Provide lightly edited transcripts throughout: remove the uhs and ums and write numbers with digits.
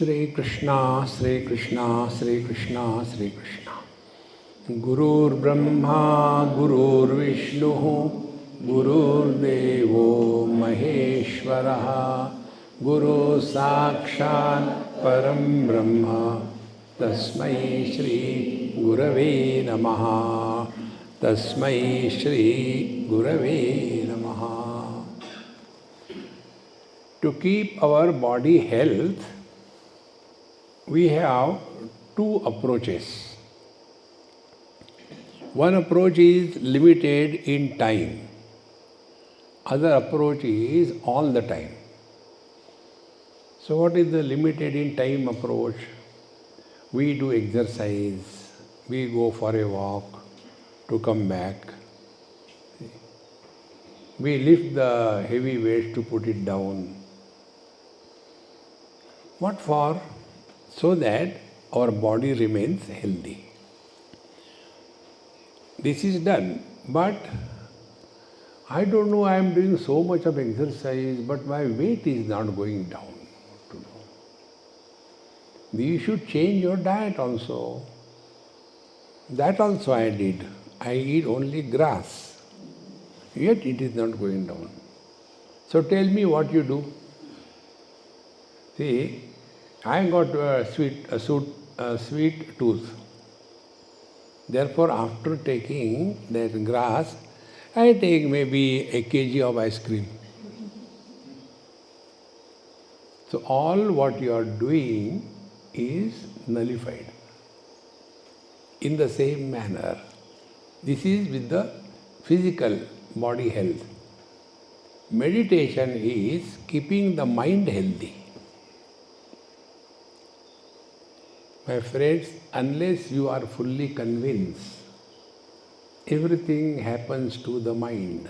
Sri Krishna, Sri Krishna, Sri Krishna, Sri Krishna. Gurur Brahma, Gurur Vishnu, Gurur Devo Maheshwaraha, Guru Sakshat Param Brahma, Tasmai Shri Gurave Namaha, Tasmai Shri Gurave Namaha. To keep our body health, we have two approaches. One approach is limited in time. Other approach is all the time. So what is the limited in time approach? We do exercise, we go for a walk to come back. We lift the heavy weights to put it down. What for? So that our body remains healthy. This is done, but I don't know, I am doing so much of exercise, but my weight is not going down. You should change your diet also. That also I did. I eat only grass, yet it is not going down. So tell me what you do. See, I got a sweet tooth. Therefore, after taking that grass, I take maybe a kg of ice cream. So all what you are doing is nullified. In the same manner, this is with the physical body health. Meditation is keeping the mind healthy. My friends, unless you are fully convinced, everything happens to the mind.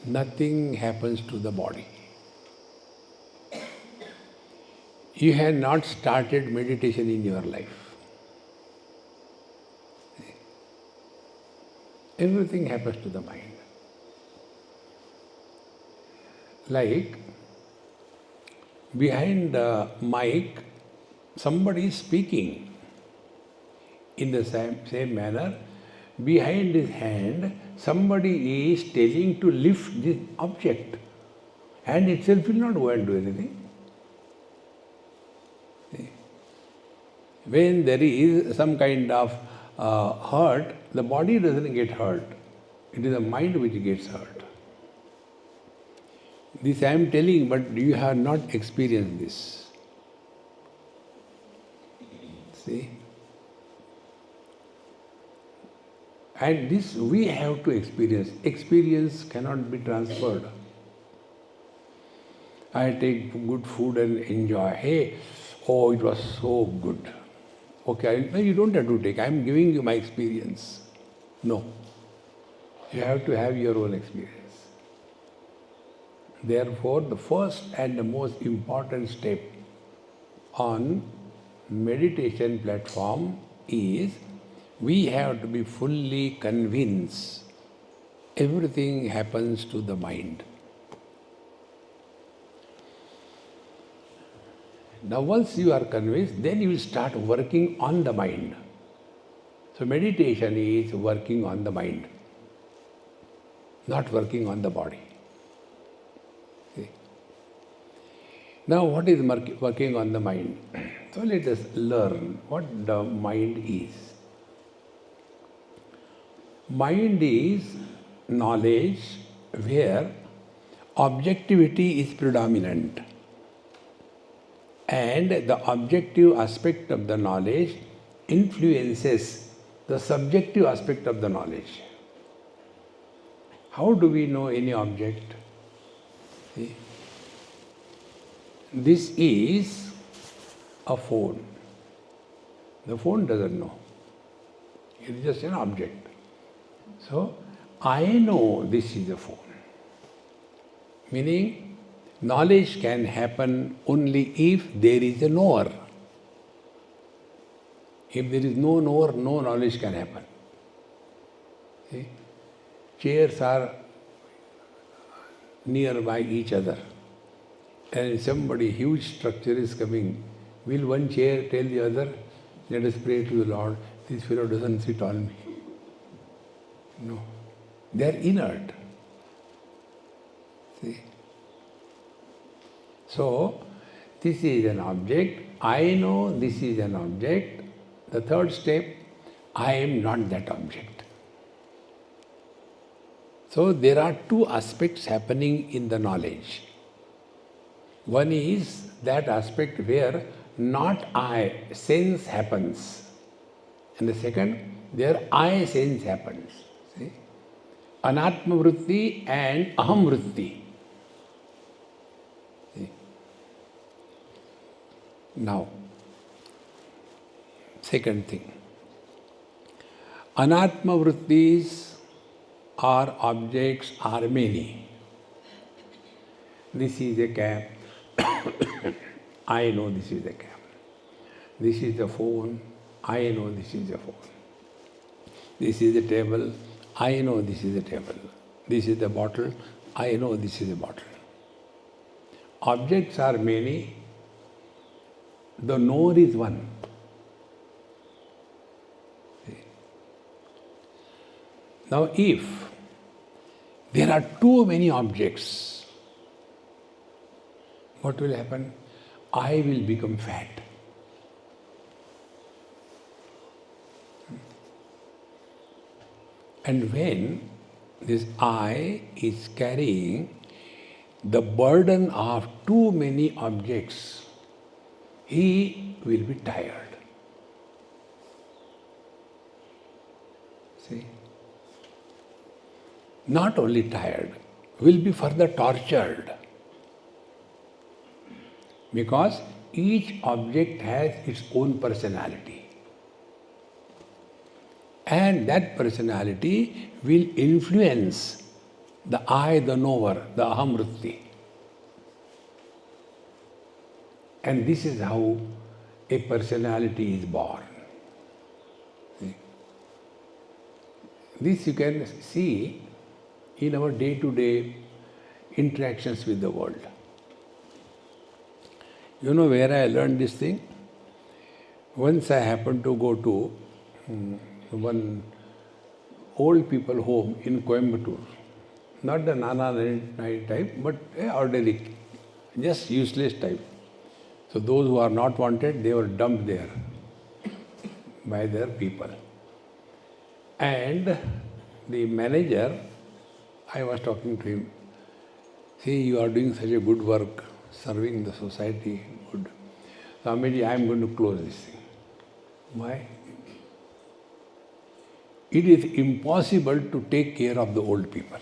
Nothing happens to the body. You have not started meditation in your life. Everything happens to the mind. Like, behind the mic, somebody is speaking. In the same manner, behind his hand, somebody is telling to lift this object. Hand itself will not go and do anything. When there is some kind of hurt, the body doesn't get hurt. It is the mind which gets hurt. This I am telling, but you have not experienced this. See? And this we have to experience. Experience cannot be transferred. I take good food and enjoy. Hey, oh, it was so good. Okay, no, you don't have to take. I am giving you my experience. No. You have to have your own experience. Therefore, the first and the most important step on meditation platform is we have to be fully convinced everything happens to the mind. Now once you are convinced, then you will start working on the mind. So meditation is working on the mind, not working on the body. See? Now what is working on the mind? So let us learn what the mind is. Mind is knowledge where objectivity is predominant. And the objective aspect of the knowledge influences the subjective aspect of the knowledge. How do we know any object? See? This is a phone. The phone doesn't know. It is just an object. So, I know this is a phone. Meaning, knowledge can happen only if there is a knower. If there is no knower, no knowledge can happen. See? Chairs are nearby each other. and somebody, huge structure is coming, will one chair tell the other, let us pray to the Lord, this fellow doesn't sit on me? No. They are inert. See? So, this is an object. I know this is an object. The third step, I am not that object. So, there are two aspects happening in the knowledge. One is that aspect where not I, sense happens. And the second, there I sense happens. See? Anatma vritti and aham vritti. See? Now, second thing. Anatma vrittis or objects are many. This is a cap. I know this is a cap. This is the phone. I know this is a phone. This is a table. I know this is a table. This is the bottle. I know this is a bottle. Objects are many. The knower is one. See? Now, if there are too many objects, what will happen? I will become fat. And when this I is carrying the burden of too many objects, he will be tired. See? Not only tired, will be further tortured. Because each object has its own personality. And that personality will influence the I, the knower, the aham vritti. And this is how a personality is born. See? This you can see in our day-to-day interactions with the world. You know where I learned this thing? Once I happened to go to one old people home in Coimbatore. Not the Nana type, but ordinary, just useless type. So those who are not wanted, they were dumped there by their people. And the manager, I was talking to him, see, you are doing such a good work, serving the society, good. Swamiji, I am going to close this thing. Why? It is impossible to take care of the old people.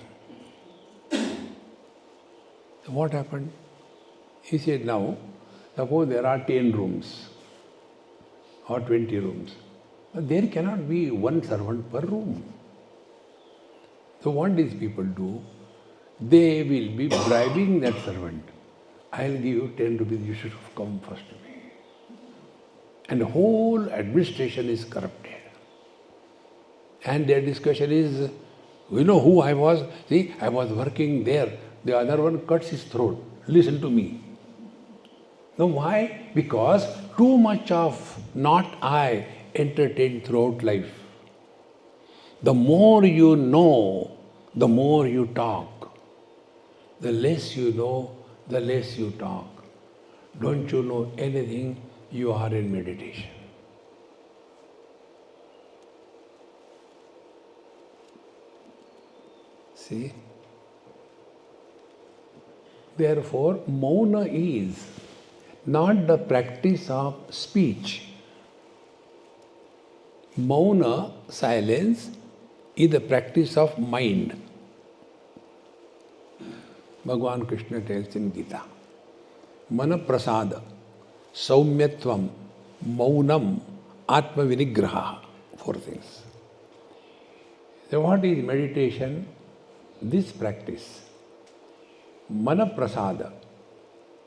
So what happened? He said, now, suppose there are 10 rooms or 20 rooms. There cannot be one servant per room. So what these people do? They will be bribing that servant. I'll give you 10 rupees, you should have come first to me. And the whole administration is corrupted. And their discussion is, you know who I was? See, I was working there. The other one cuts his throat. Listen to me. Now why? Because too much of not I entertained throughout life. The more you know, the more you talk. The less you know, the less you talk. Don't you know anything? You are in meditation. See? Therefore, mauna is not the practice of speech. Mauna, silence, is the practice of mind. Bhagavan Krishna tells in Gita, Mana prasada, saumyatvam, maunam, atma vinigraha. 4 things. So what is meditation? This practice. Mana prasada.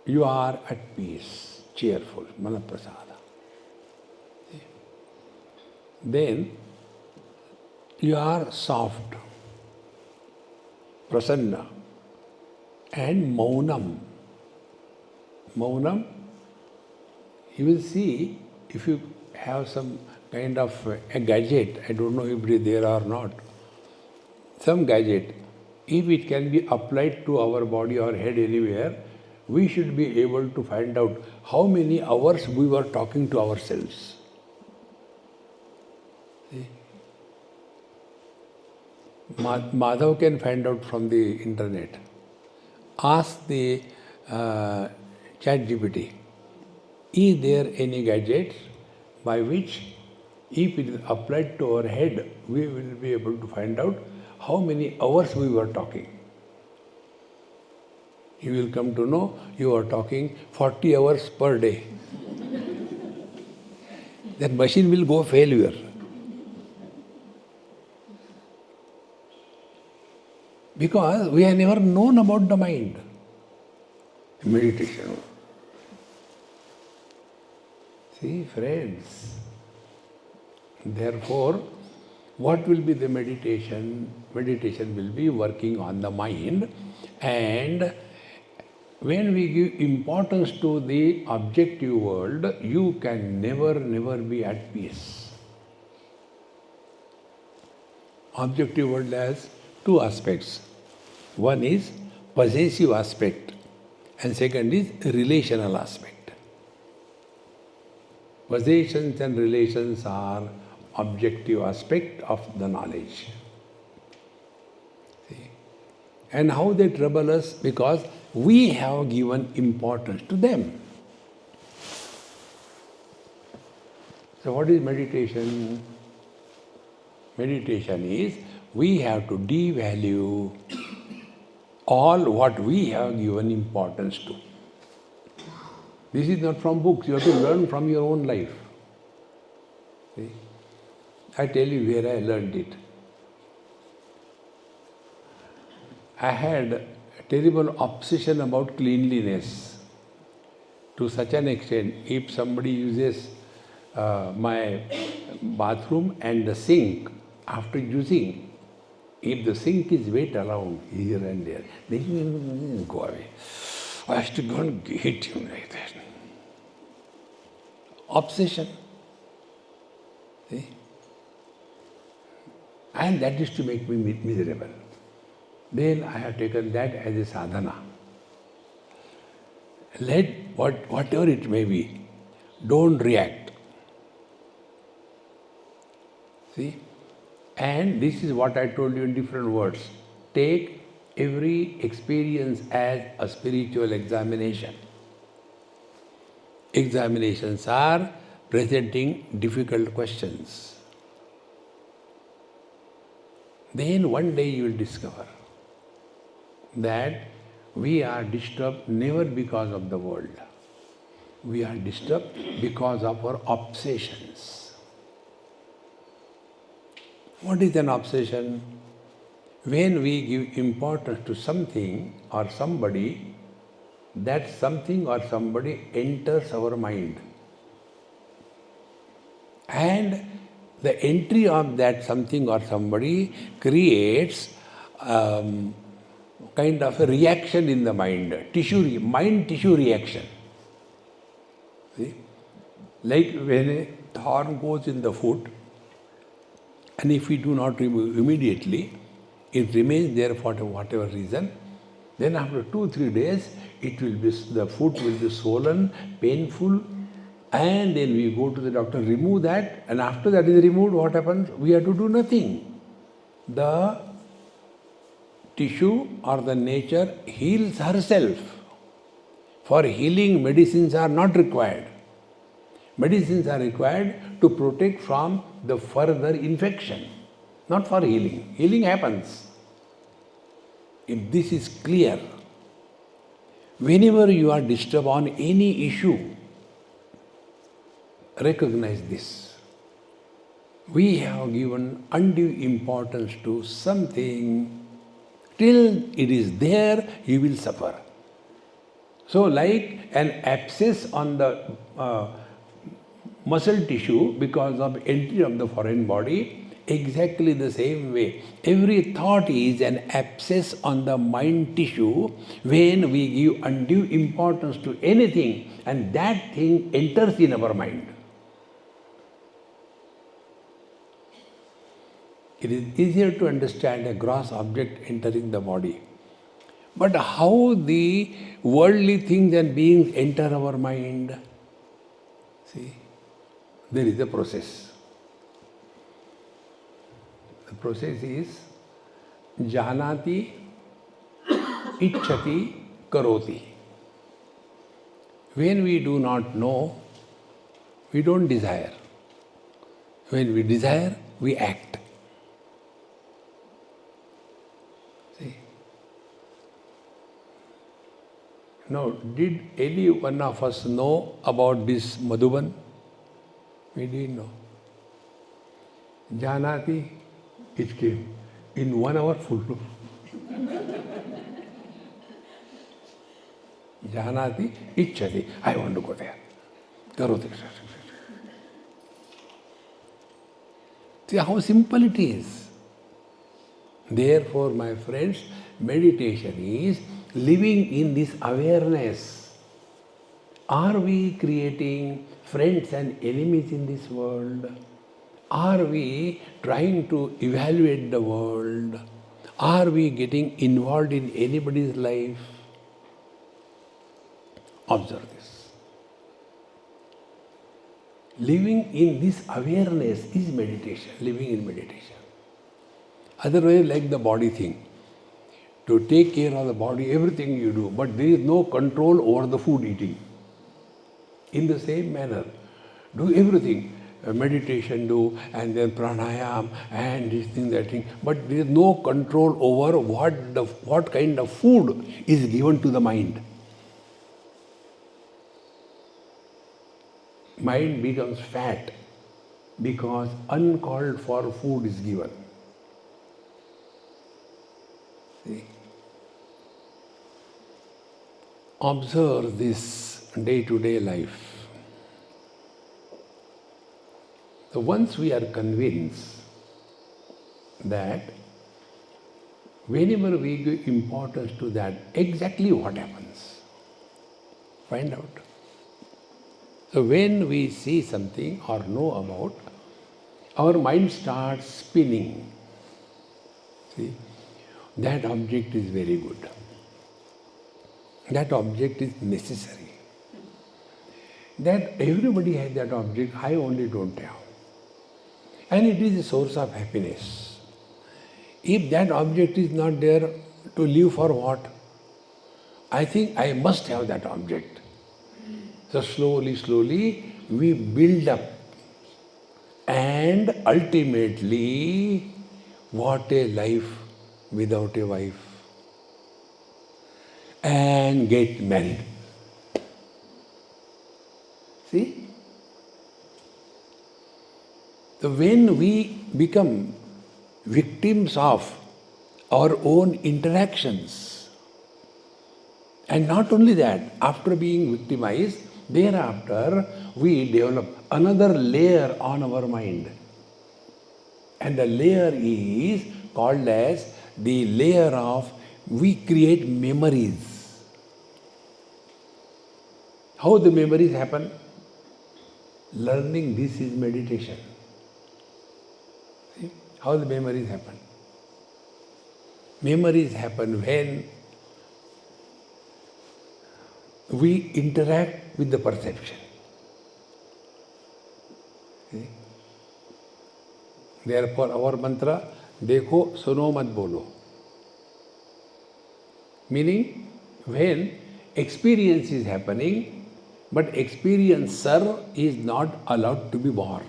You are at peace, cheerful, mana prasada. Then you are soft, prasanna, and maunam. Maunam, you will see if you have some kind of a gadget, I don't know if it is there or not, some gadget, if it can be applied to our body or head anywhere, we should be able to find out how many hours we were talking to ourselves. See? Madhav can find out from the internet. Ask the ChatGPT, is there any gadget by which, if it is applied to our head, we will be able to find out how many hours we were talking. You will come to know you are talking 40 hours per day. That machine will go failure. Because we have never known about the mind. Meditation. See, friends. Therefore, what will be the meditation? Meditation will be working on the mind, and when we give importance to the objective world, you can never be at peace. Objective world has two aspects. One is possessive aspect and second is relational aspect. Possessions and relations are objective aspect of the knowledge. See? And how they trouble us? Because we have given importance to them. So what is meditation? Meditation is we have to devalue all what we have given importance to. This is not from books, you have to learn from your own life. See? I tell you where I learned it. I had a terrible obsession about cleanliness. To such an extent, if somebody uses my bathroom and the sink after using, if the sink is wet around here and there, then go away. I have to go and hit him like that. Obsession. See? And that is to make me miserable. Then I have taken that as a sadhana. Let whatever it may be, don't react. See? And this is what I told you in different words. Take every experience as a spiritual examination. Examinations are presenting difficult questions. Then one day you will discover that we are disturbed never because of the world. We are disturbed because of our obsessions. What is an obsession? When we give importance to something or somebody, that something or somebody enters our mind. And the entry of that something or somebody creates kind of a reaction in the mind, mind-tissue reaction. See? Like when a thorn goes in the foot, and if we do not remove immediately, it remains there for whatever reason, then after 2-3 days, the foot will be swollen, painful, and then we go to the doctor, remove that, and after that is removed, what happens? We have to do nothing. The tissue or the nature heals herself. For healing, medicines are not required. Medicines are required to protect from the further infection, not for healing. Healing happens. If this is clear, whenever you are disturbed on any issue, recognize this. We have given undue importance to something. Till it is there, you will suffer. So like an abscess on the muscle tissue because of entry of the foreign body, exactly the same way. Every thought is an abscess on the mind tissue when we give undue importance to anything and that thing enters in our mind. It is easier to understand a gross object entering the body. But how the worldly things and beings enter our mind? See, there is a process. The process is janati, ichchati, karoti. When we do not know, we don't desire. When we desire, we act. See? Now, did any one of us know about this Madhuban? We didn't know. Janati, it came. In 1 hour, full. Janati, ichchati. I want to go there. Karoti. See how simple it is. Therefore, my friends, meditation is living in this awareness. Are we creating friends and enemies in this world? Are we trying to evaluate the world? Are we getting involved in anybody's life? Observe this. Living in this awareness is meditation, living in meditation. Otherwise, like the body thing, to take care of the body, everything you do, but there is no control over the food eating. In the same manner, do everything. Meditation do, and then pranayam, and this thing, that thing. But there is no control over what kind of food is given to the mind. Mind becomes fat because uncalled for food is given. See? Observe this day-to-day life. So once we are convinced that whenever we give importance to that, exactly what happens? Find out. So when we see something or know about, our mind starts spinning. See, that object is very good. That object is necessary. That everybody has that object, I only don't have. And it is a source of happiness. If that object is not there, to live for what? I think I must have that object. So slowly, we build up. And ultimately, what a life without a wife. And get married. See? So when we become victims of our own interactions, and not only that, after being victimized, thereafter we develop another layer on our mind. And the layer is called as the layer of we create memories. How the memories happen? Learning this is meditation. See? How the memories happen? Memories happen when we interact with the perception. See? Therefore, our mantra, देखो सुनो मत बोलो. Meaning, when experience is happening, but experiencer is not allowed to be born.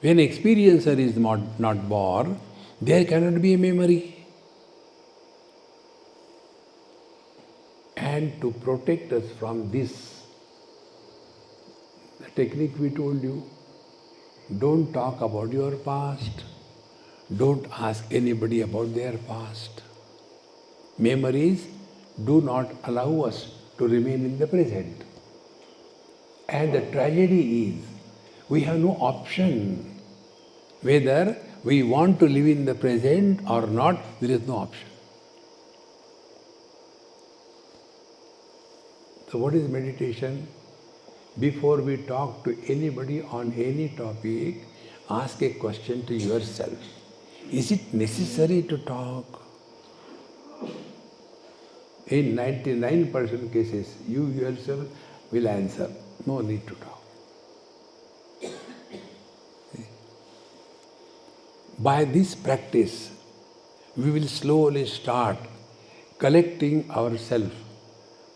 When experiencer is not born, there cannot be a memory. And to protect us from this, the technique we told you, don't talk about your past. Don't ask anybody about their past. Memories do not allow us to remain in the present. And the tragedy is, we have no option Whether we want to live in the present or not, there is no option. So what is meditation? Before we talk to anybody on any topic, ask a question to yourself. Is it necessary to talk? In 99% cases, you yourself will answer, no need to talk. By this practice, we will slowly start collecting ourselves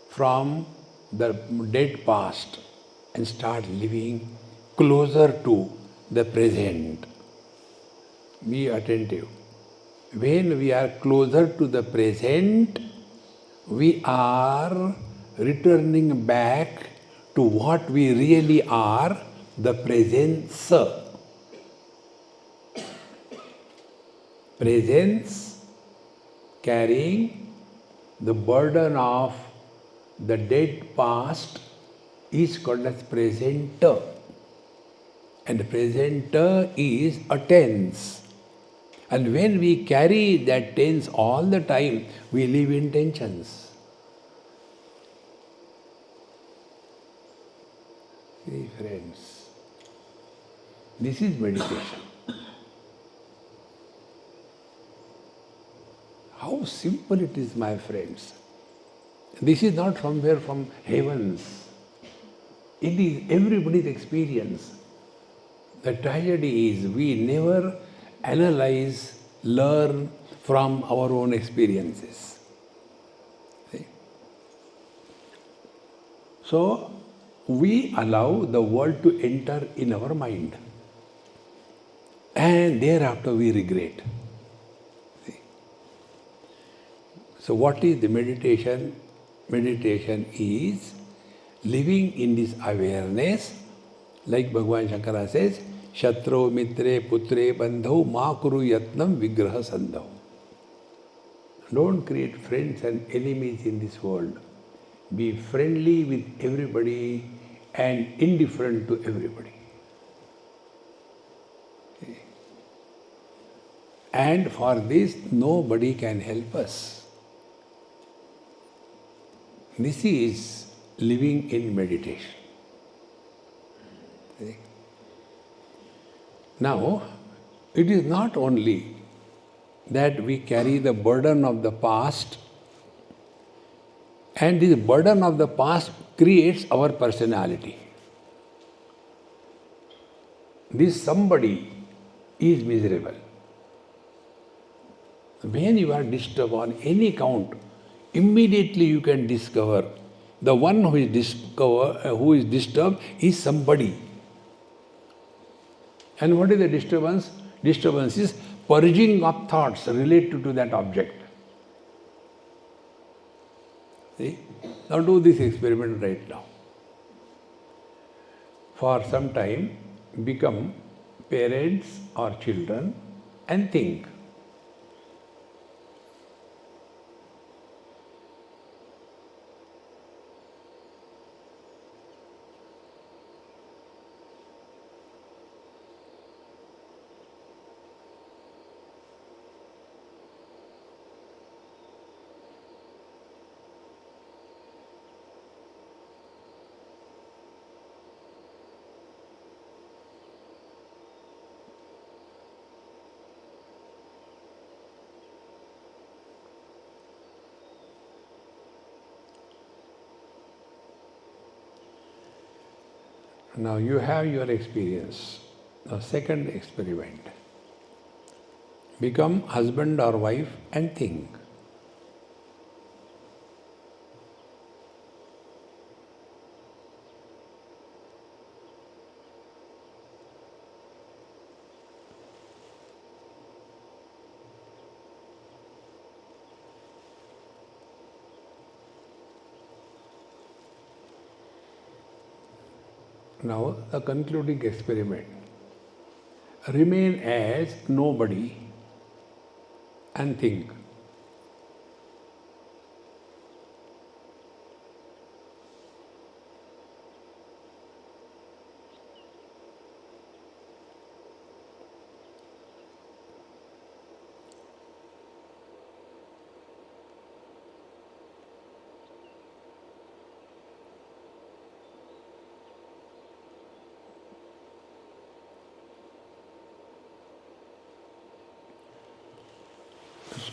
from the dead past and start living closer to the present. Be attentive. When we are closer to the present, we are returning back to what we really are, the presence. Presence carrying the burden of the dead past is called as present. And present is a tense. And when we carry that tense all the time, we live in tensions. See, friends, this is meditation. How simple it is, my friends. This is not somewhere from heavens. It is everybody's experience. The tragedy is we never analyze, learn from our own experiences. See? So, we allow the world to enter in our mind. And thereafter we regret. See? So, what is the meditation? Meditation is living in this awareness, like Bhagavan Shankara says, Shatro mitre putre bandhau ma kuru yatnam vigraha sandhau. Don't create friends and enemies in this world. Be friendly with everybody and indifferent to everybody. And for this, nobody can help us. This is living in meditation. See? Now, it is not only that we carry the burden of the past, and this burden of the past creates our personality. This somebody is miserable. When you are disturbed on any count, immediately you can discover the one who is disturbed is somebody. And what is the disturbance? Disturbance is purging of thoughts related to that object. See? Now do this experiment right now. For some time, become parents or children and think. Now you have your experience. Now second experiment. Become husband or wife and think. Now the concluding experiment. Remain as nobody and think.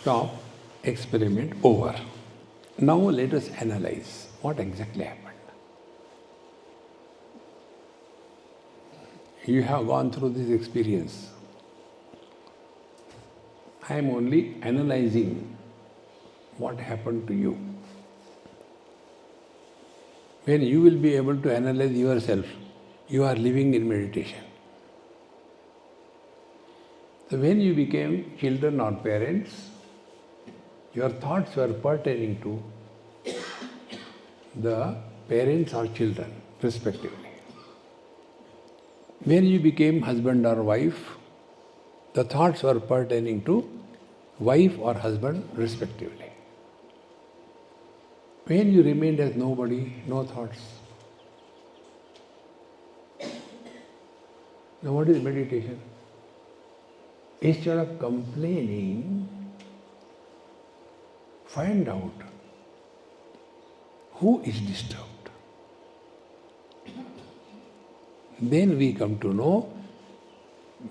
Stop, experiment over. Now let us analyze what exactly happened. You have gone through this experience. I am only analyzing what happened to you. When you will be able to analyze yourself, you are living in meditation. So when you became children or parents, your thoughts were pertaining to the parents or children, respectively. When you became husband or wife, the thoughts were pertaining to wife or husband, respectively. When you remained as nobody, no thoughts. Now what is meditation? Instead of complaining, find out who is disturbed. Then we come to know,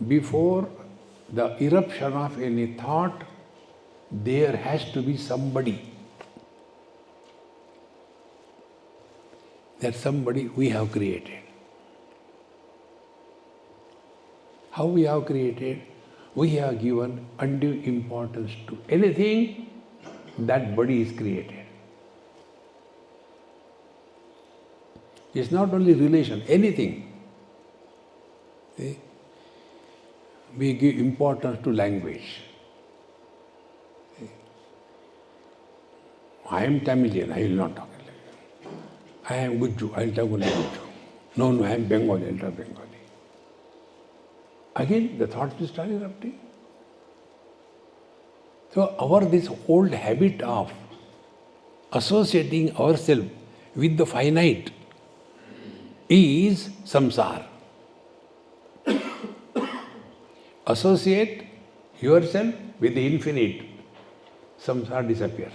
before the eruption of any thought, there has to be somebody. That somebody we have created. How we have created? We have given undue importance to anything that body is created. It's not only relation, anything. See? We give importance to language. See? I am Tamilian, I will not talk like that. I am Guju, I will talk only Guju. No, I am Bengali, I will talk Bengali. Again, the thoughts will start erupting. So this old habit of associating ourselves with the finite is samsara. Associate yourself with the infinite, samsara disappears.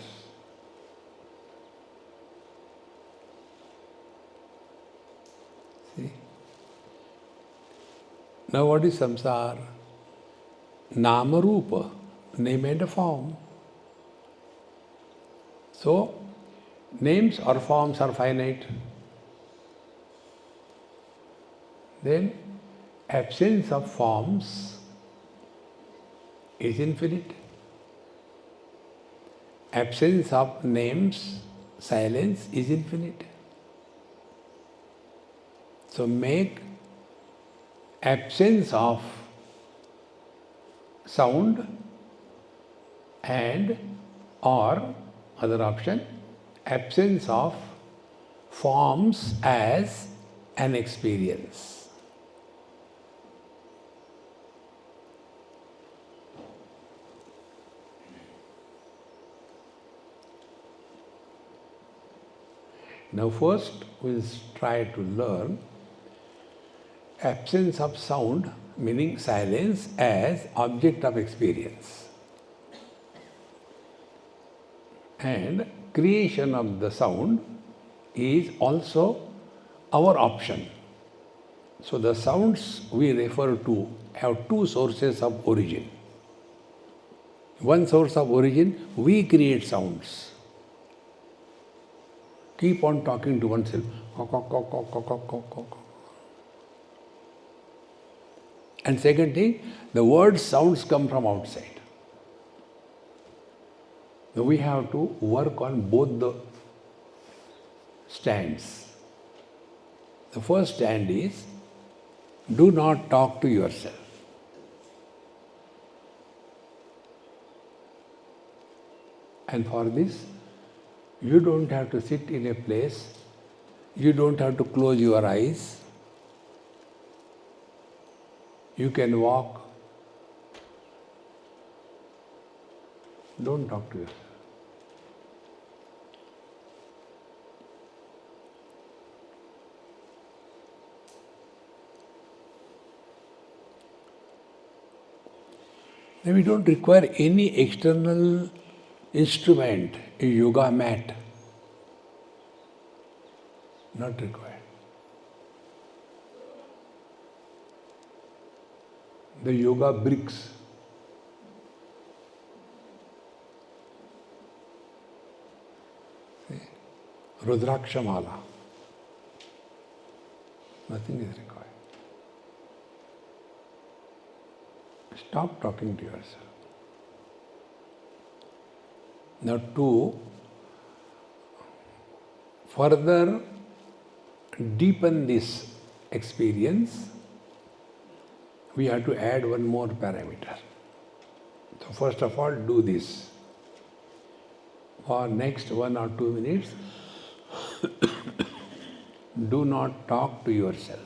See? Now what is samsara? Nama rupa, name and a form. So, names or forms are finite. Then, absence of forms is infinite. Absence of names, silence is infinite. So make absence of sound and or other option, absence of forms as an experience. Now first we'll try to learn absence of sound, meaning silence, as object of experience. And creation of the sound is also our option. So the sounds we refer to have two sources of origin. One source of origin, we create sounds. Keep on talking to oneself. And second thing, the word sounds come from outside. Now we have to work on both the stands. The first stand is, do not talk to yourself. And for this, you don't have to sit in a place, you don't have to close your eyes. You can walk. Don't talk to yourself. Then we don't require any external instrument, a yoga mat. Not required. The yoga bricks. Rudraksha Mala. Nothing is required. Stop talking to yourself. Now to further deepen this experience, we have to add one more parameter. So first of all, do this. For next 1 or 2 minutes, do not talk to yourself.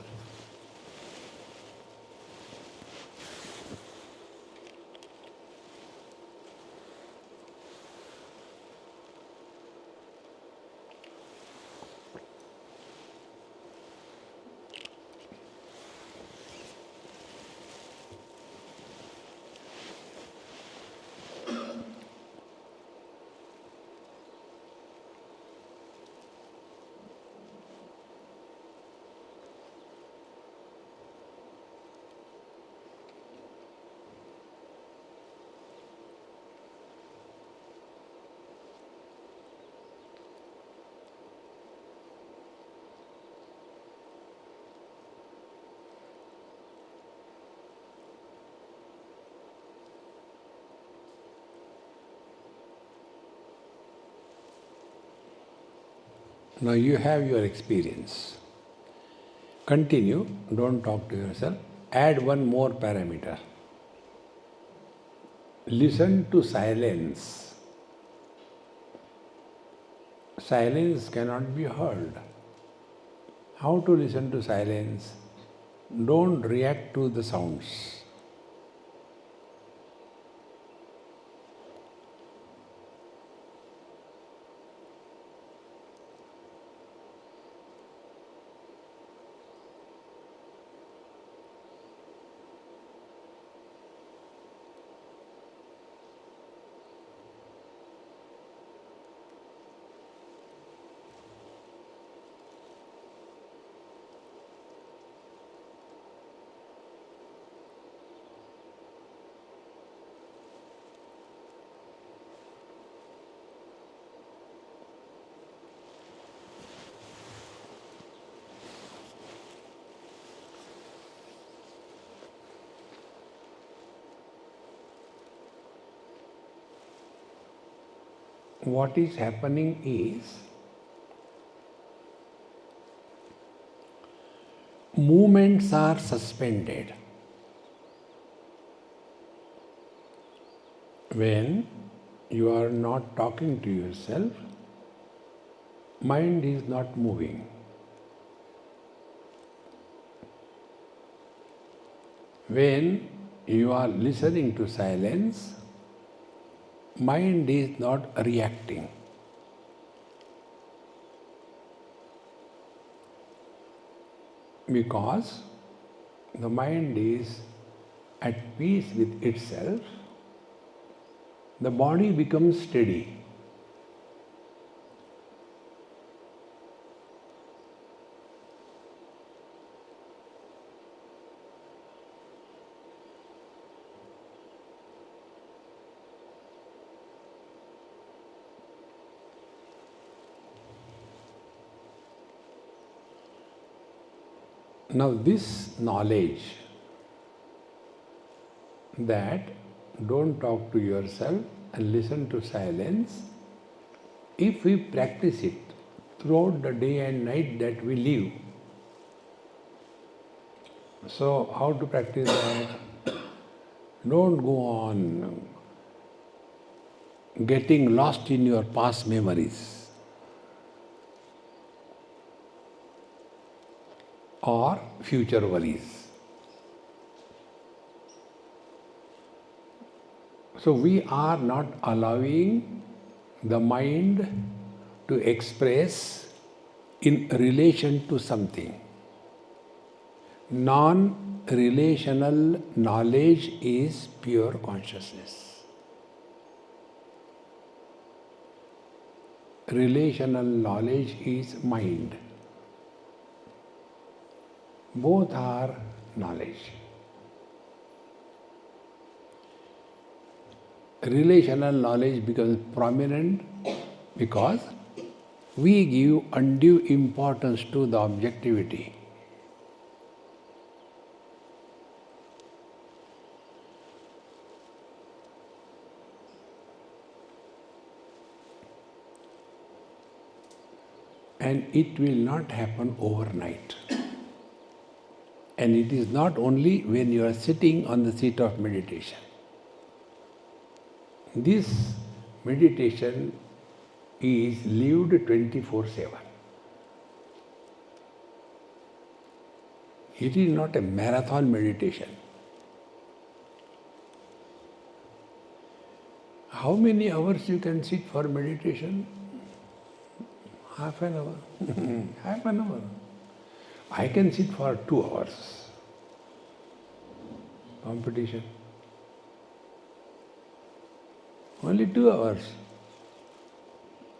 Now you have your experience. Continue, don't talk to yourself. Add one more parameter. Listen to silence. Silence cannot be heard. How to listen to silence? Don't react to the sounds. What is happening is movements are suspended. When you are not talking to yourself, mind is not moving. When you are listening to silence, mind is not reacting. Because the mind is at peace with itself, the body becomes steady. Now this knowledge that don't talk to yourself and listen to silence, if we practice it throughout the day and night that we live, so how to practice that? Don't go on getting lost in your past memories or future worries. So we are not allowing the mind to express in relation to something. Non-relational knowledge is pure consciousness. Relational knowledge is mind. Both are knowledge. Relational knowledge becomes prominent because We give undue importance to the objectivity. And it will not happen overnight. And it is not only when you are sitting on the seat of meditation. This meditation is lived 24/7. It is not a marathon meditation. How many hours you can sit for meditation? Half an hour. Half an hour. I can sit for 2 hours. Competition. Only 2 hours.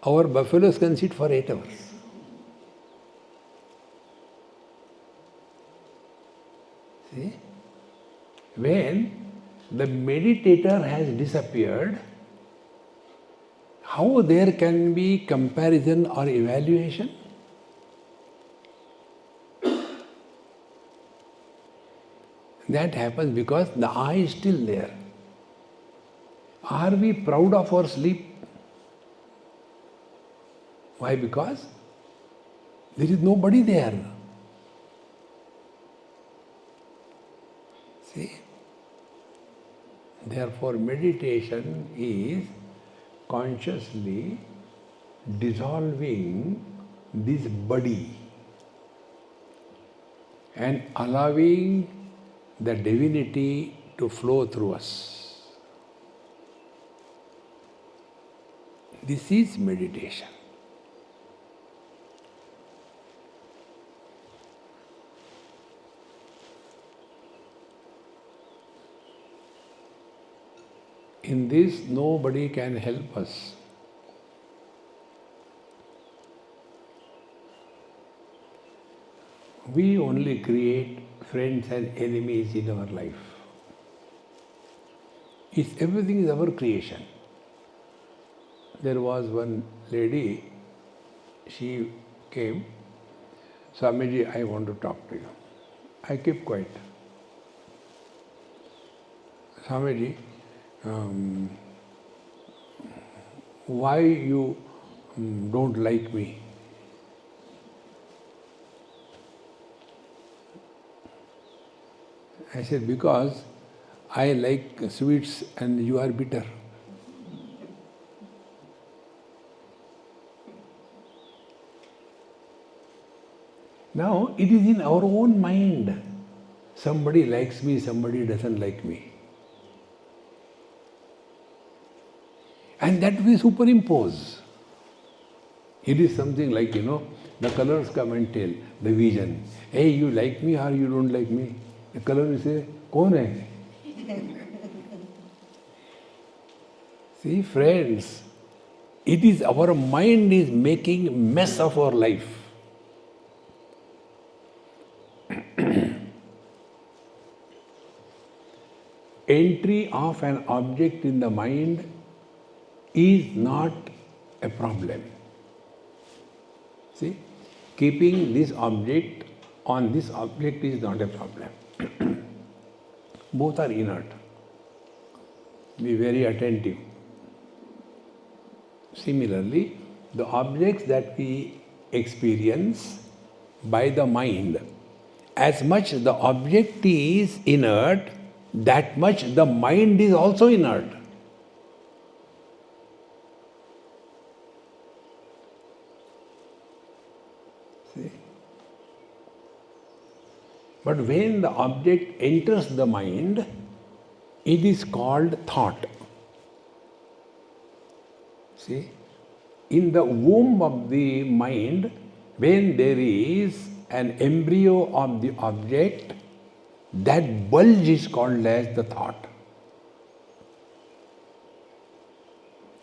Our buffaloes can sit for 8 hours. See? When the meditator has disappeared, how there can be comparison or evaluation? That happens because the I is still there. Are we proud of our sleep? Why? Because there is nobody there. See? Therefore, meditation is consciously dissolving this body and allowing the divinity to flow through us. This is meditation. In this, nobody can help us. We only create friends and enemies in our life. Everything is our creation. There was one lady, she came, Swamiji, I want to talk to you. I kept quiet. Swamiji, why you don't like me? I said, because I like sweets and you are bitter. Now, it is in our own mind. Somebody likes me, somebody doesn't like me. And that we superimpose. It is something like, the colors come and tell, the vision. Hey, you like me or you don't like me? The color will say, "Kaun hai?" See, friends, it is our mind is making mess of our life. Entry of an object in the mind is not a problem. See, keeping this object on this object is not a problem. Both are inert. Be very attentive. Similarly, the objects that we experience by the mind, as much the object is inert, that much the mind is also inert. See? But when the object enters the mind, it is called thought. See? In the womb of the mind, when there is an embryo of the object, that bulge is called as the thought.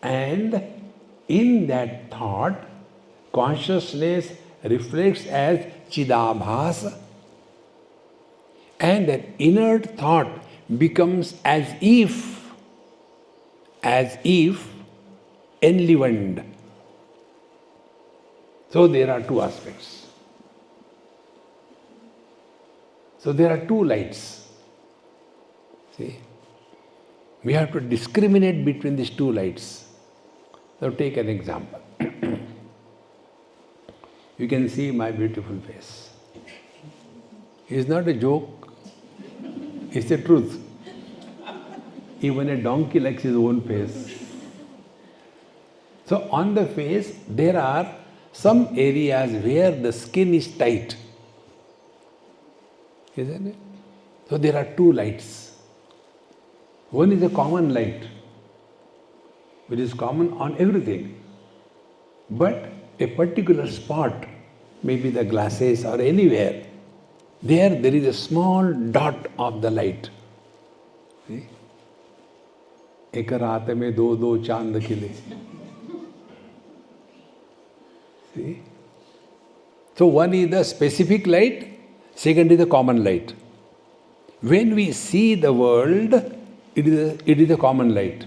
And in that thought, consciousness reflects as Chidabhas, and that inert thought becomes as if enlivened. So there are two aspects. So there are two lights. See? We have to discriminate between these two lights. Now take an example. You can see my beautiful face. It's not a joke, it's the truth. Even a donkey likes his own face. So on the face, there are some areas where the skin is tight. Isn't it? So there are two lights. One is a common light, which is common on everything. But a particular spot, maybe the glasses or anywhere, there is a small dot of the light. See? एक रात में दो दो चांद खिले. See? So one is the specific light, second is the common light. When we see the world, it is a common light.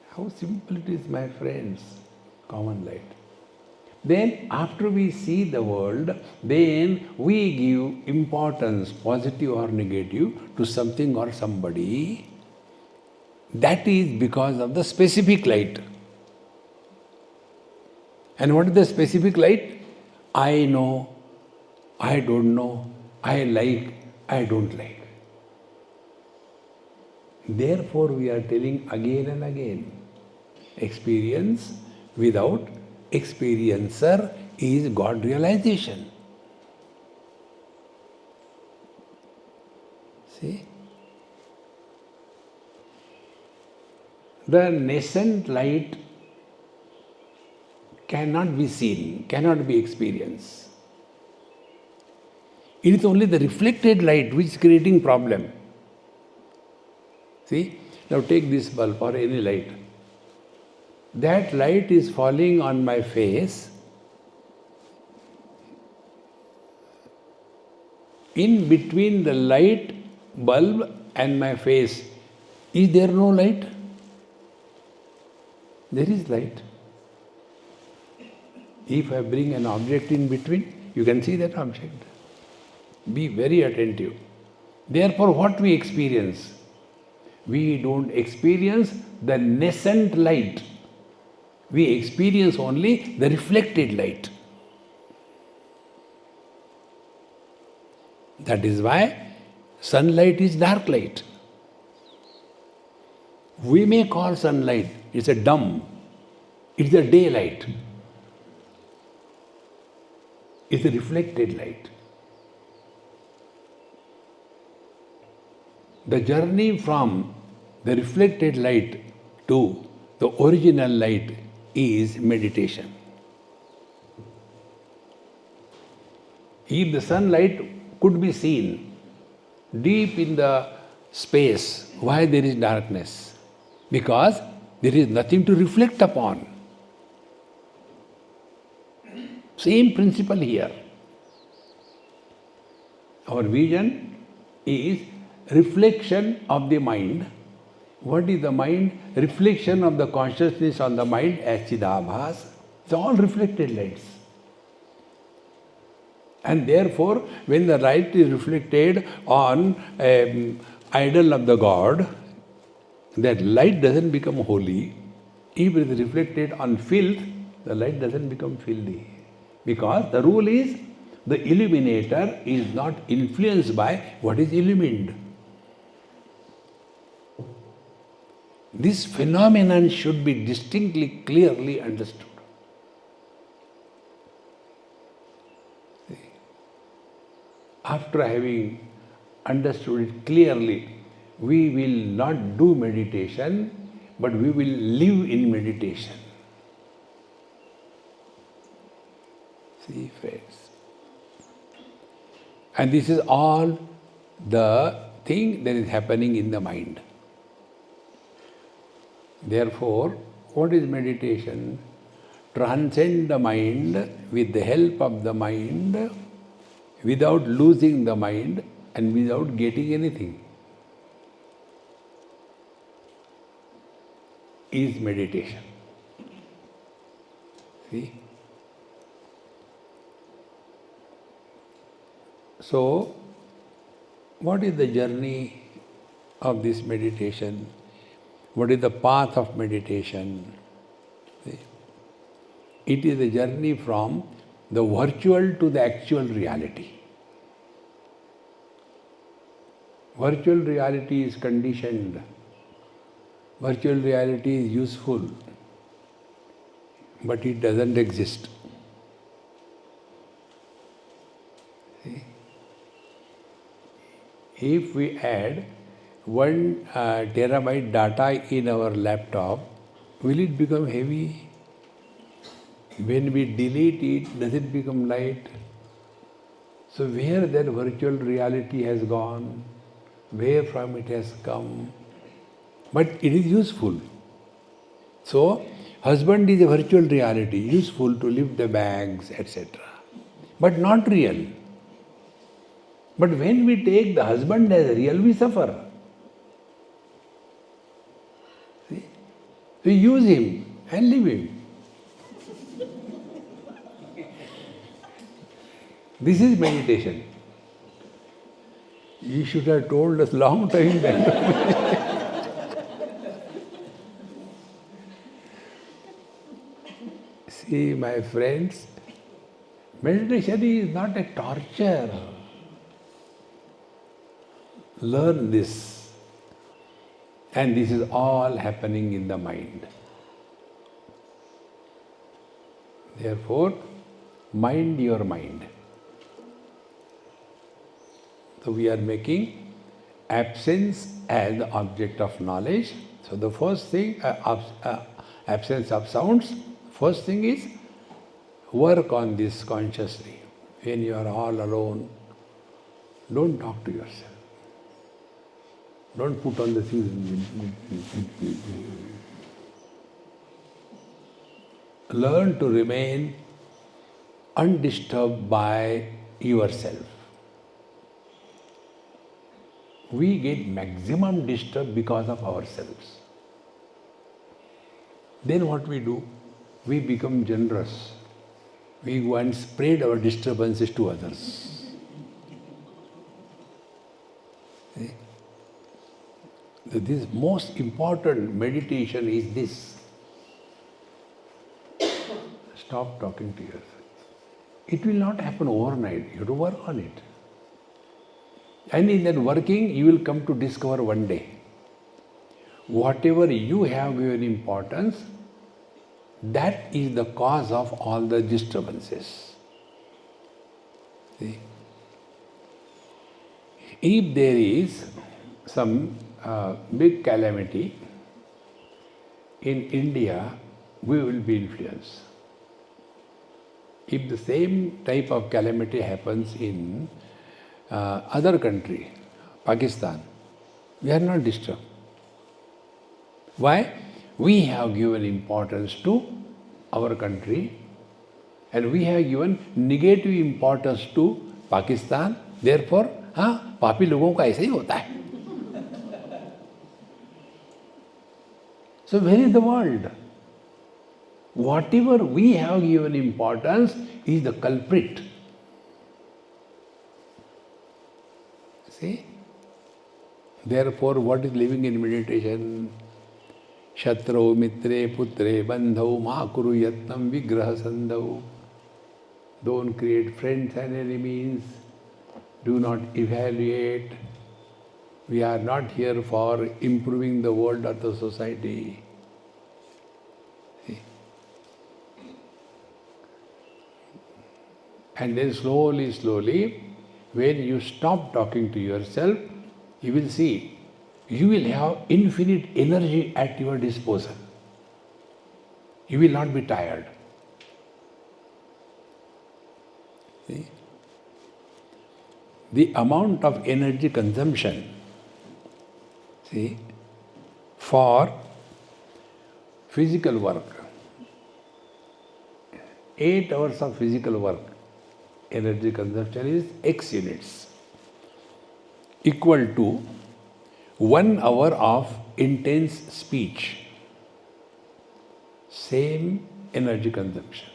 How simple it is, my friends, common light. Then after we see the world, then we give importance, positive or negative, to something or somebody. That is because of the specific light. And what is the specific light? I know, I don't know, I like, I don't like. Therefore we are telling again and again, experience without experiencer is God realization. See? The nascent light cannot be seen, cannot be experienced. It is only the reflected light which is creating problem. See? Now take this bulb or any light. That light is falling on my face. In between the light bulb and my face, is there no light? There is light. If I bring an object in between, you can see that object. Be very attentive. Therefore, what we experience? We don't experience the nascent light. We experience only the reflected light. That is why sunlight is dark light. We may call sunlight, it's a dumb, it's a daylight. It's a reflected light. The journey from the reflected light to the original light is meditation. If the sunlight could be seen deep in the space, why there is darkness? Because there is nothing to reflect upon. Same principle here. Our vision is reflection of the mind. What is the mind? Reflection of the consciousness on the mind as Chidabhas. It's all reflected lights. And therefore, when the light is reflected on an idol of the god, that light doesn't become holy. If it is reflected on filth, the light doesn't become filthy. Because the rule is, the illuminator is not influenced by what is illumined. This phenomenon should be distinctly, clearly understood. After having understood it clearly, we will not do meditation, but we will live in meditation. See, friends. And this is all the thing that is happening in the mind. Therefore, what is meditation? Transcend the mind with the help of the mind, without losing the mind and without getting anything, is meditation. See? So, what is the journey of this meditation? What is the path of meditation? See? It is a journey from the virtual to the actual reality. Virtual reality is conditioned. Virtual reality is useful, but it doesn't exist. See? If we add 1 terabyte data in our laptop, will it become heavy? When we delete it, does it become light? So where that virtual reality has gone, where from it has come, but it is useful. So, husband is a virtual reality, useful to lift the bags, etc. But not real. But when we take the husband as real, we suffer. See? We use him and leave him. This is meditation. You should have told us long time back. See, my friends, meditation is not a torture. Learn this. And this is all happening in the mind. Therefore, mind your mind. So we are making absence as the object of knowledge. So the first thing, absence of sounds, first thing is work on this consciously. When you are all alone, don't talk to yourself. Don't put on the things. Learn to remain undisturbed by yourself. We get maximum disturbed because of ourselves. Then what we do? We become generous. We go and spread our disturbances to others. See? This most important meditation is this. Stop talking to yourself. It will not happen overnight. You have to work on it. And in that working, you will come to discover one day, whatever you have given importance, that is the cause of all the disturbances. See? If there is some big calamity in India, we will be influenced. If the same type of calamity happens in other country, Pakistan, we are not disturbed. Why? We have given importance to our country and we have given negative importance to Pakistan. Therefore, पापी लोगों का ऐसा ही होता है. So where is the world? Whatever we have given importance is the culprit. See? Therefore, what is living in meditation? Shatro, mitre, putre, bandhau, ma kuru yatnam, vigraha sandhau. Don't create friends and enemies. Do not evaluate. We are not here for improving the world or the society. See? And then slowly, slowly, when you stop talking to yourself, you will see, you will have infinite energy at your disposal. You will not be tired. See? The amount of energy consumption, see, for physical work, 8 hours of physical work, energy consumption is X units, equal to 1 hour of intense speech, same energy consumption.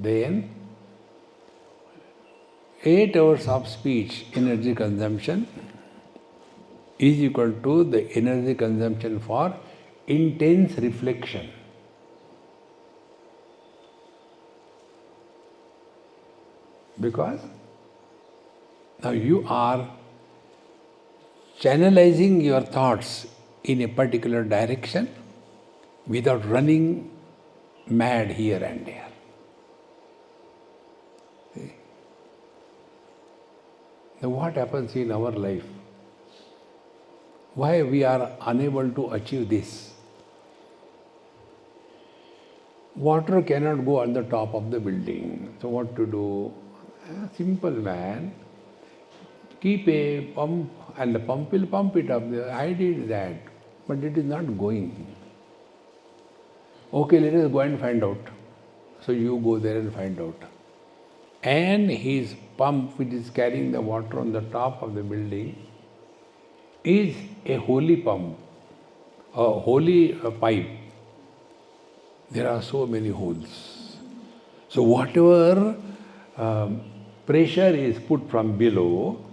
then 8 hours of speech energy consumption is equal to the energy consumption for intense reflection. Because now you are channelizing your thoughts in a particular direction without running mad here and there. See? Now what happens in our life? Why we are unable to achieve this? Water cannot go on the top of the building. So what to do? Simple man. Keep a pump and the pump will pump it up. I did that, but it is not going. Okay, let us go and find out. So you go there and find out. And his pump, which is carrying the water on the top of the building, is a holy pump, a holy pipe. There are so many holes. So whatever pressure is put from below,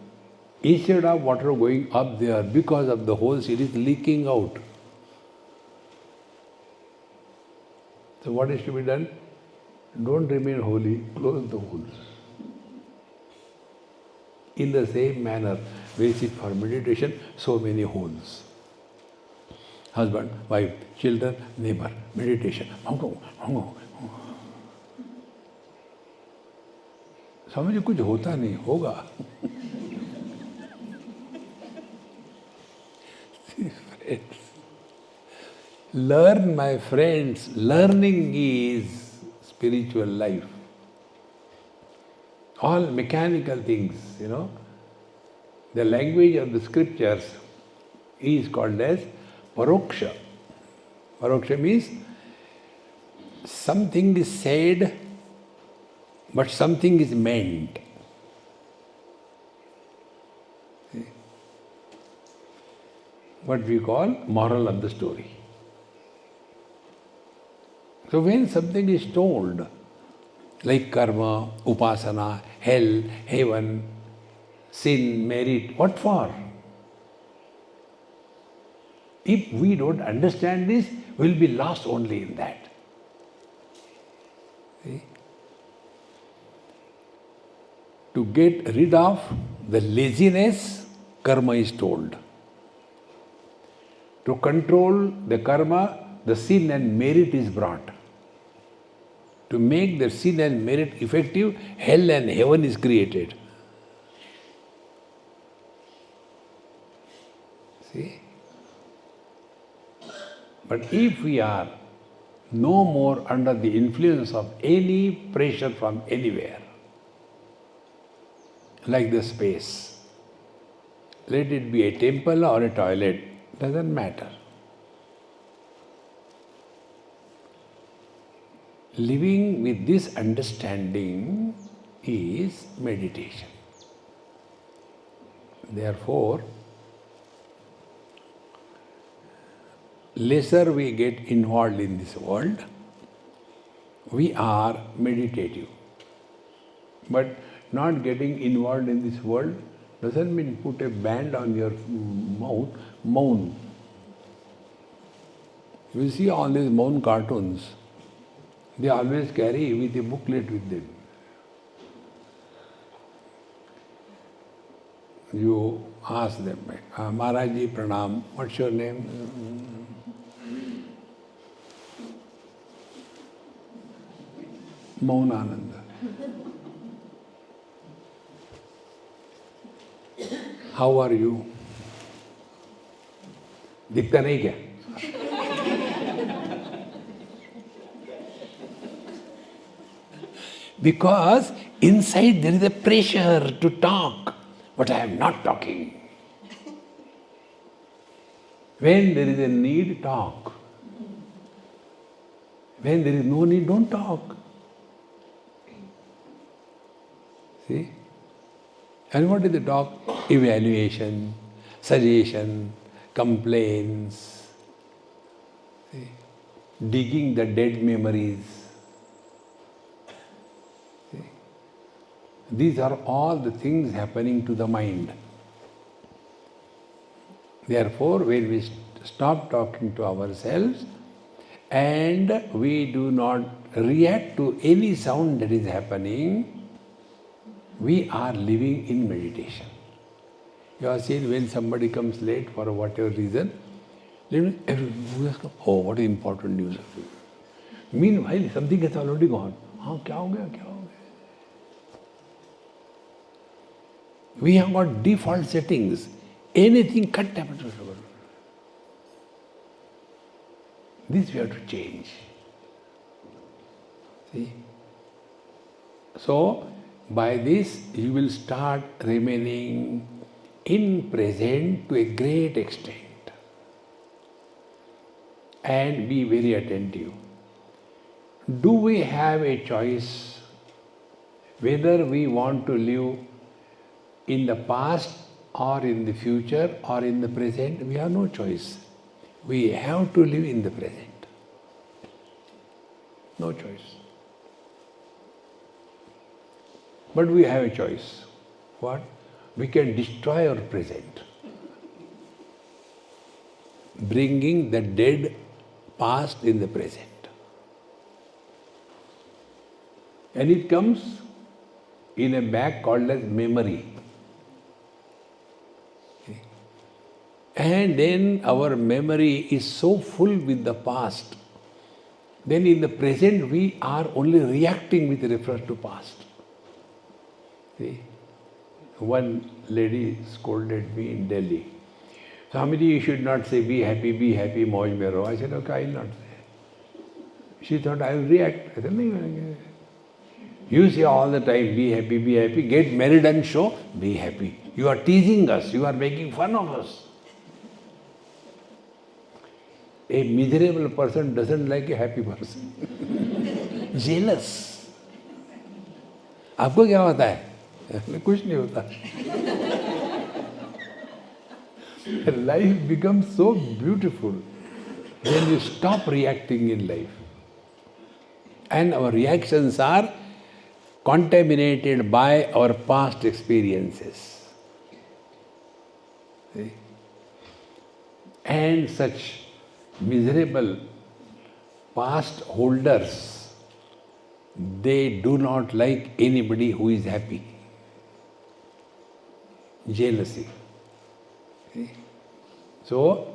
instead of water going up there, because of the holes, it is leaking out. So what is to be done? Don't remain holy, close the holes. In the same manner, we sit for meditation, so many holes. Husband, wife, children, neighbor, meditation. समझ कुछ होता नहीं होगा. Learn, my friends. Learning is spiritual life. All mechanical things, The language of the scriptures is called as paroksha. Paroksha means something is said, but something is meant. What we call moral of the story. So when something is told, like karma, upasana, hell, heaven, sin, merit, what for? If we don't understand this, we will be lost only in that. See? To get rid of the laziness, karma is told. To control the karma, the sin and merit is brought. To make the sin and merit effective, hell and heaven is created. See? But if we are no more under the influence of any pressure from anywhere, like the space, let it be a temple or a toilet, doesn't matter. Living with this understanding is meditation. Therefore, lesser we get involved in this world, we are meditative. But not getting involved in this world doesn't mean put a band on your mouth, moan. You see all these moan cartoons, they always carry with a booklet with them. You ask them, Maharaji Pranam, what's your name? Maunananda. How are you? दिखता नहीं क्या? Because inside there is a pressure to talk, but I am not talking. When there is a need, talk. When there is no need, don't talk. See? And what is the talk? Evaluation, suggestion, complaints, see? Digging the dead memories. These are all the things happening to the mind. Therefore, when we stop talking to ourselves and we do not react to any sound that is happening, we are living in meditation. You have seen when somebody comes late for whatever reason, everyone goes, oh, what important news. Meanwhile, something has already gone. क्या हो गया, क्या हो गया? We have got default settings. Anything cut. This we have to change. See? So, by this you will start remaining in present to a great extent and be very attentive. Do we have a choice whether we want to live in the past or in the future or in the present? We have no choice. We have to live in the present. No choice. But we have a choice. What? We can destroy our present, bringing the dead past in the present. And it comes in a bag called as memory. And then our memory is so full with the past. Then in the present we are only reacting with reference to past. See? One lady scolded me in Delhi. Swamiji, you should not say be happy, mauj mein raho. I said, okay, I will not say. She thought I will react. I said, no. You say all the time, be happy, get married and show, be happy. You are teasing us, you are making fun of us. A miserable person doesn't like a happy person. Jealous. आपको क्या होता है? कुछ नहीं होता. Life becomes so beautiful when you stop reacting in life. And our reactions are contaminated by our past experiences. See? And such miserable past holders, they do not like anybody who is happy. Jealousy. See? So,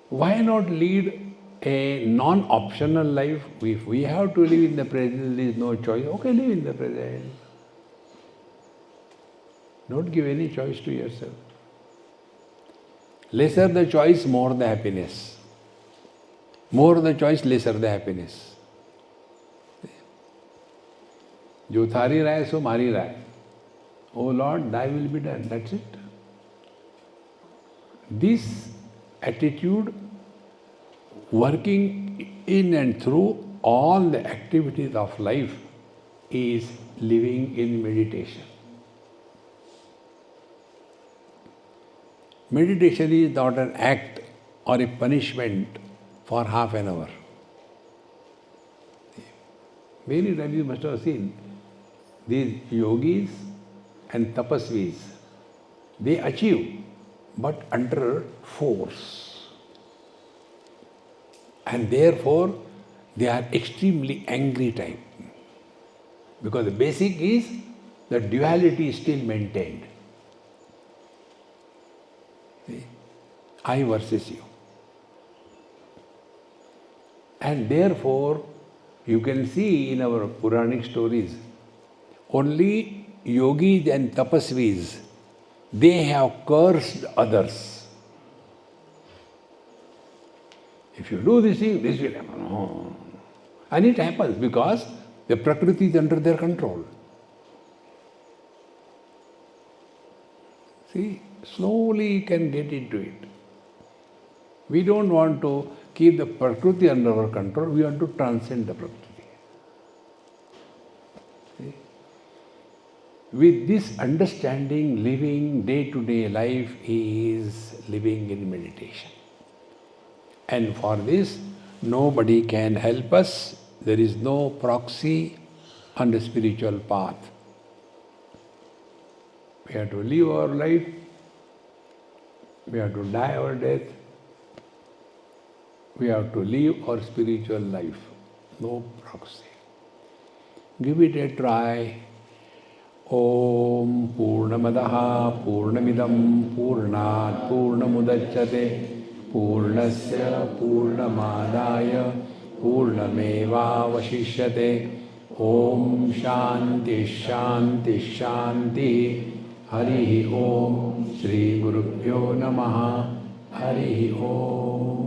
why not lead a non-optional life? If we have to live in the present, there is no choice. Okay, live in the present. Don't give any choice to yourself. Lesser the choice, more the happiness. More the choice, lesser the happiness. जो थारी राय सो मारी राय. Oh Lord, thy will be done. That's it. This attitude, working in and through all the activities of life, is living in meditation. Meditation is not an act or a punishment for half an hour. Many times you must have seen these yogis and tapasvis, they achieve, but under force. And therefore, they are extremely angry type. Because the basic is the duality is still maintained. See? I versus you. And therefore, you can see in our Puranic stories, only yogis and tapasvis, they have cursed others. If you do this thing, this will happen. No. And it happens because the Prakriti is under their control. See, slowly you can get into it. We don't want to keep the Prakriti under our control, we want to transcend the Prakriti. See? With this understanding, living day-to-day life is living in meditation. And for this, nobody can help us. There is no proxy on the spiritual path. We have to live our life. We have to die our death. We have to live our spiritual life. No proxy. Give it a try. Om Purnamadaha Purnamidam Purnat Purnamudachyate Purnasya Purnamadaya Purnameva Vashishyate. Om Shanti Shanti Shanti. Harihi Om. Shri Gurubhyo Namaha. Harihi Om.